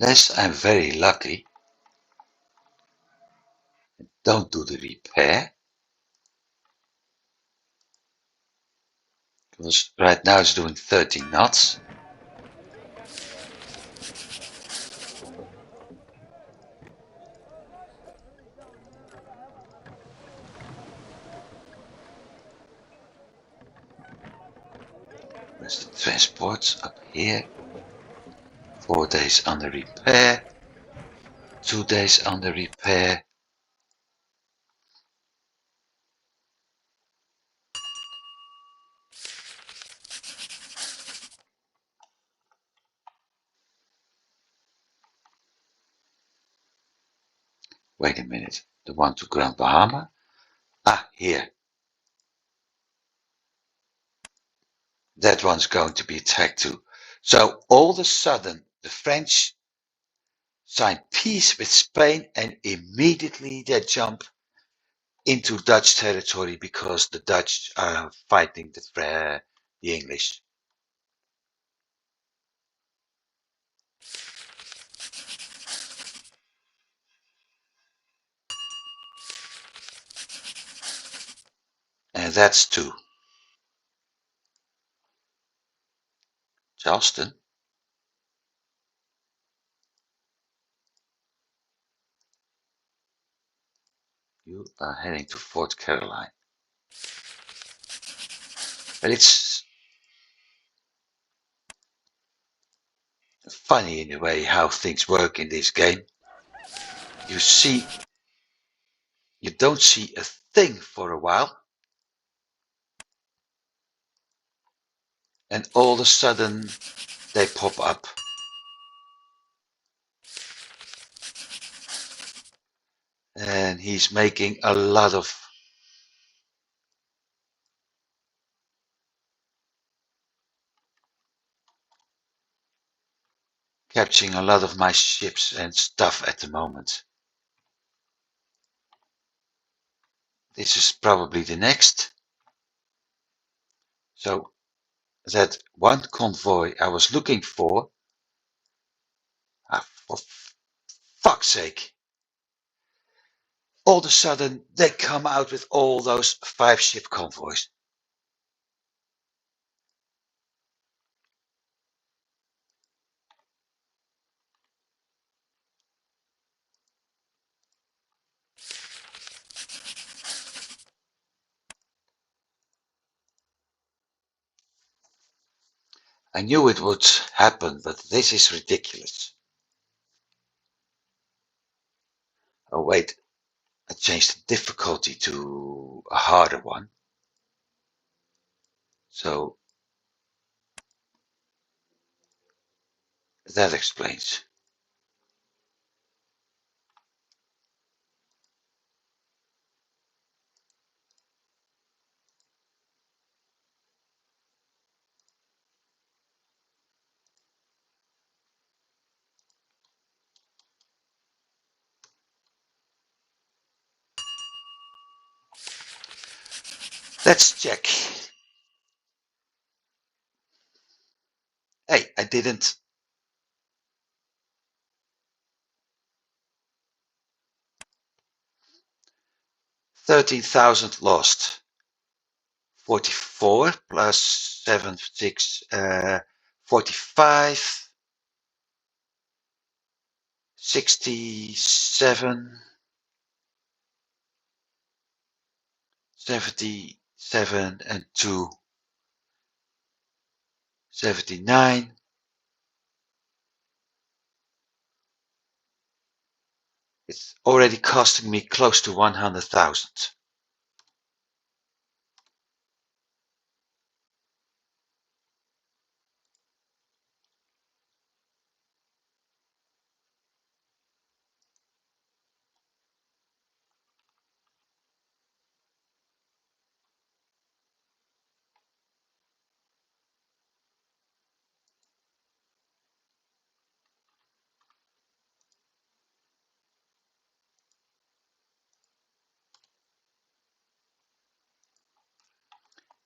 Unless I'm very lucky, don't do the repair. Because right now it's doing 30 knots. Where's the transport? Up here. 4 days under repair. 2 days under repair. Wait a minute. The one to Grand Bahama? Ah, here. That one's going to be attacked too. So all of a sudden, the French signed peace with Spain and immediately they jump into Dutch territory because the Dutch are fighting the English. And that's two. Charleston, you are heading to Fort Caroline. But it's funny in a way how things work in this game. You see, you don't see a thing for a while, and all of a sudden they pop up. And he's making a lot of capturing a lot of my ships and stuff at the moment. This is probably the next. So that one convoy I was looking for fuck's sake. All of a sudden, they come out with all those 5-ship convoys. I knew it would happen, but this is ridiculous. Oh wait, I changed the difficulty to a harder one. So that explains. Let's check. Hey, I didn't. 13,000 lost. 44 plus 7, 6, 45, 67, 77 and 2, 79. It's already costing me close to 100,000.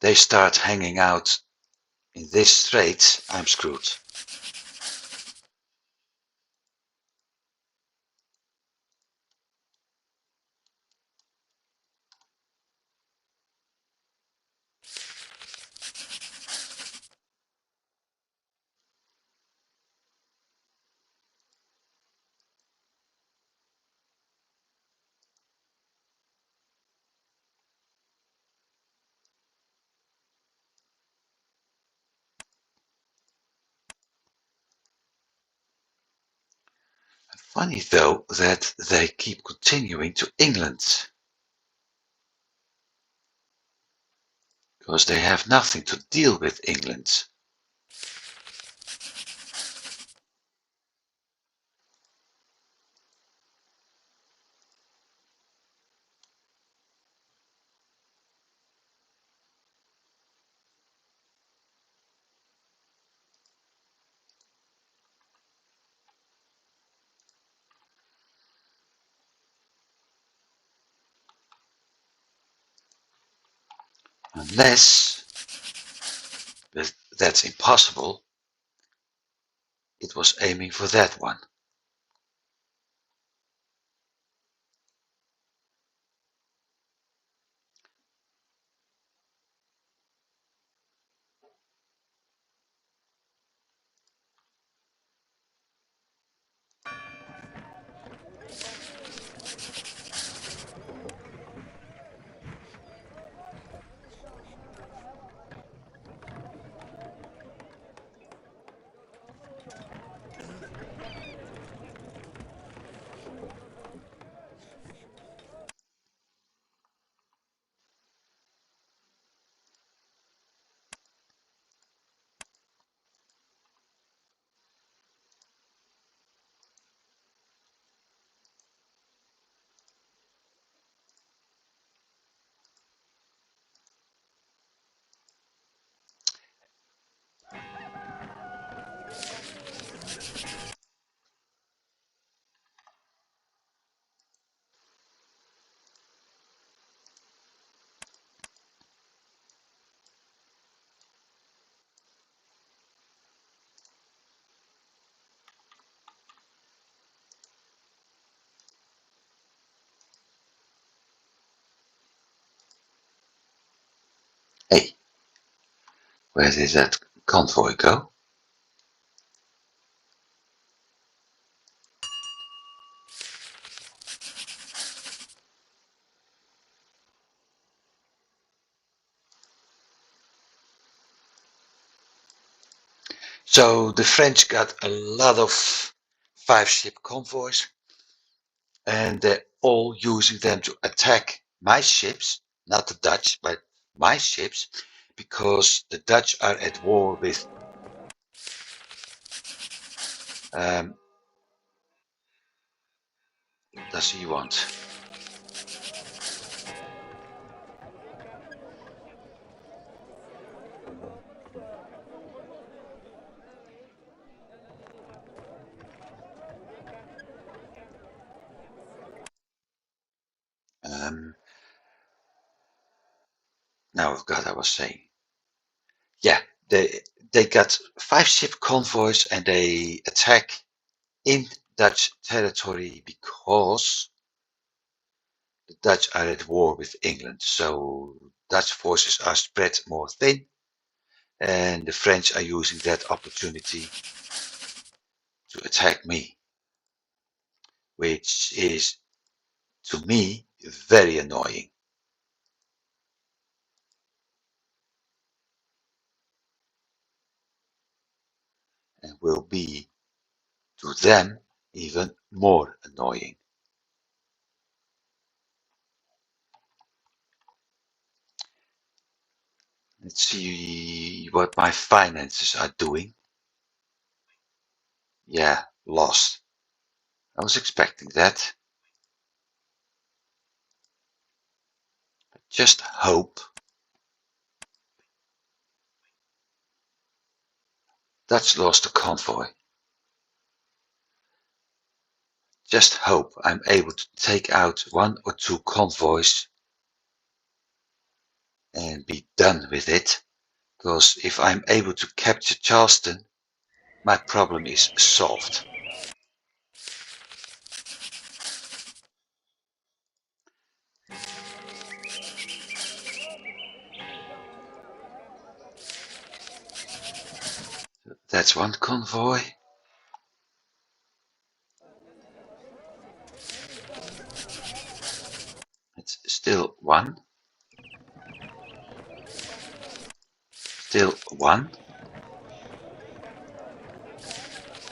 They start hanging out in this strait, I'm screwed. Funny though that they keep continuing to England. Because they have nothing to deal with England. Unless, but that's impossible, it was aiming for that one. Where did that convoy go? So the French got a lot of 5-ship convoys, and they're all using them to attack my ships, not the Dutch, but my ships, because the Dutch are at war with what does he want? Now I've got, I was saying. Yeah, they got 5-ship convoys and they attack in Dutch territory because the Dutch are at war with England. So Dutch forces are spread more thin, and the French are using that opportunity to attack me, which is to me very annoying and will be to them even more annoying. Let's see what my finances are doing. Yeah, lost. I was expecting that. Just hope. Dutch lost a convoy. Just hope I'm able to take out 1 or 2 convoys and be done with it. Because if I'm able to capture Charleston, my problem is solved. That's 1 convoy. It's still 1. Still 1.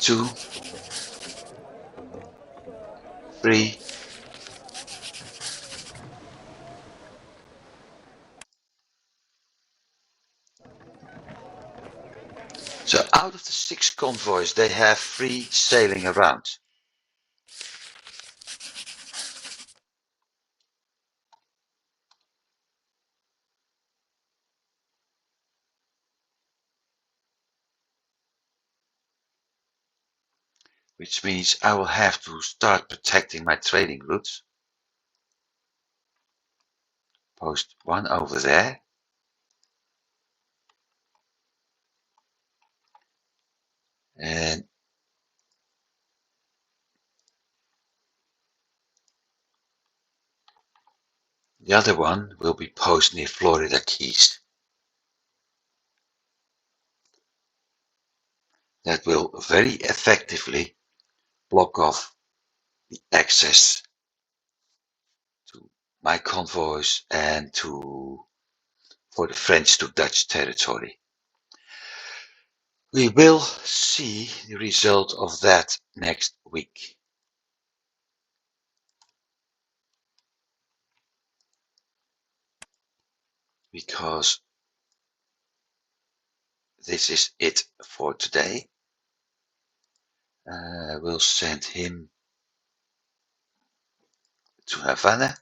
2. 3. So out of the 6 convoys, they have 3 sailing around. Which means I will have to start protecting my trading routes. Post 1 over there. And the other one will be posted near Florida Keys. That will very effectively block off the access to my convoys and for the French to Dutch territory. We will see the result of that next week. Because this is it for today. We'll send him to Havana.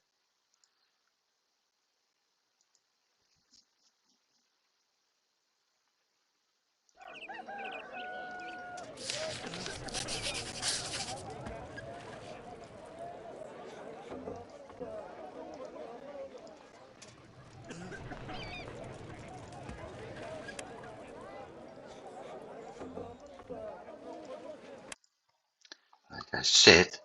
Like I said,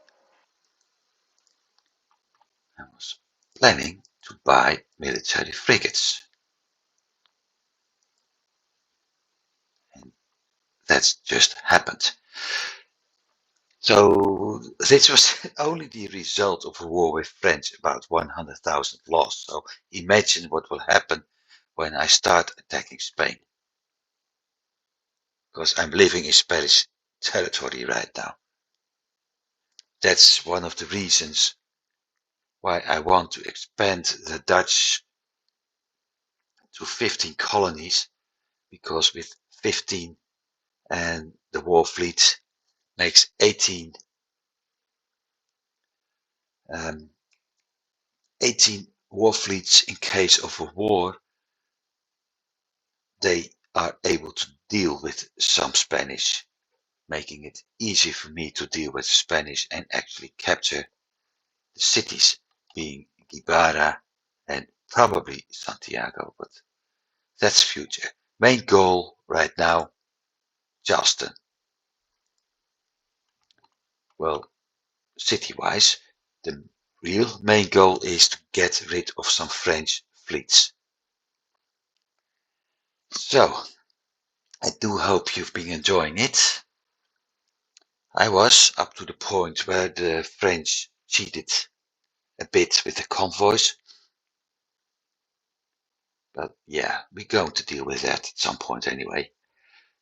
I was planning to buy military frigates. That's just happened. So this was only the result of a war with French, about 100,000 lost. So imagine what will happen when I start attacking Spain. Because I'm living in Spanish territory right now. That's one of the reasons why I want to expand the Dutch to 15 colonies, because with 15 and the war fleet makes 18, 18 war fleets in case of a war, they are able to deal with some Spanish, making it easy for me to deal with Spanish and actually capture the cities, being Gibara and probably Santiago, but that's future. Main goal right now, Charleston. Well, city-wise, the real main goal is to get rid of some French fleets. So, I do hope you've been enjoying it. I was up to the point where the French cheated a bit with the convoys. But yeah, we're going to deal with that at some point anyway.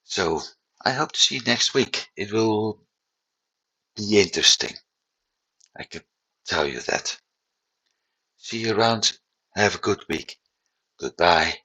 So I hope to see you next week. It will be interesting. I can tell you that. See you around. Have a good week. Goodbye.